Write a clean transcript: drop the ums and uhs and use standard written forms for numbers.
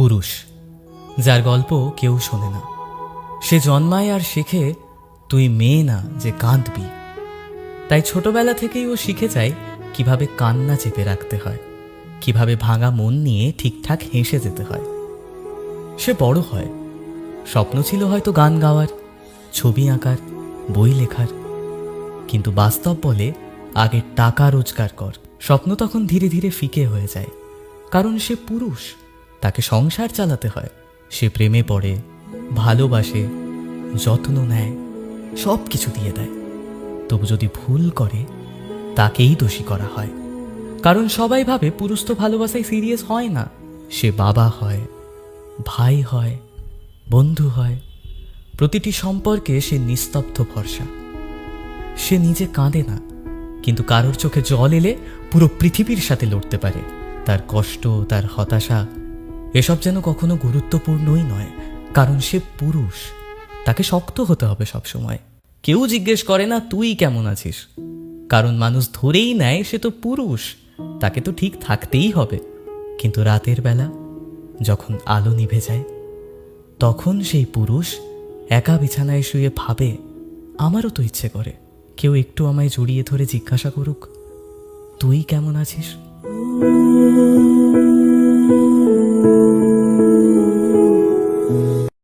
পুরুষ, যার গল্প কেউ শোনে না। সে জন্মায় আর শেখে তুই মেয়ে না যে কাঁদবি। তাই ছোটবেলা থেকেই ও শিখে যায় কিভাবে কান্না চেপে রাখতে হয়, কিভাবে ভাঙা মন নিয়ে ঠিকঠাক হেসে যেতে হয়। সে বড় হয়, স্বপ্ন ছিল হয়তো গান গাওয়ার, ছবি আঁকার, বই লেখার, কিন্তু বাস্তব বলে আগে টাকা রোজগার কর। স্বপ্ন তখন ধীরে ধীরে ফিকে হয়ে যায়, কারণ সে পুরুষ, তাকে সংসার চালাতে হয়। সে প্রেমে পড়ে, ভালোবাসে, যত্ন নেয়, সব কিছু দিয়ে দেয়। তবু যদি ভুল করে তাকেই দোষী করা হয়, কারণ সবাই ভাবে পুরুষ তো ভালোবাসায় সিরিয়াস হয় না। সে বাবা হয়, ভাই হয়, বন্ধু হয়, প্রতিটি সম্পর্কে সে নিস্তব্ধ ভরসা। সে নিজে কাঁদে না, কিন্তু কারোর চোখে জল এলে পুরো পৃথিবীর সাথে লড়তে পারে। তার কষ্ট, তার হতাশা, এসব যেন কখনো গুরুত্বপূর্ণই নয়, কারণ সে পুরুষ। তাকে শক্ত হতে হবে সব সময়। কেউ জিজ্ঞেস করে না তুই কেমন আছিস, কারণ মানুষ ধরেই নেয় সে তো পুরুষ, তাকে তো ঠিক থাকতেই হবে। কিন্তু রাতের বেলা যখন আলো নিভে যায়, তখন সেই পুরুষ একা বিছানায় শুয়ে ভাবে, আমারও তো ইচ্ছে করে কেউ একটু আমায় জড়িয়ে ধরে জিজ্ঞাসা করুক, তুই কেমন আছিস।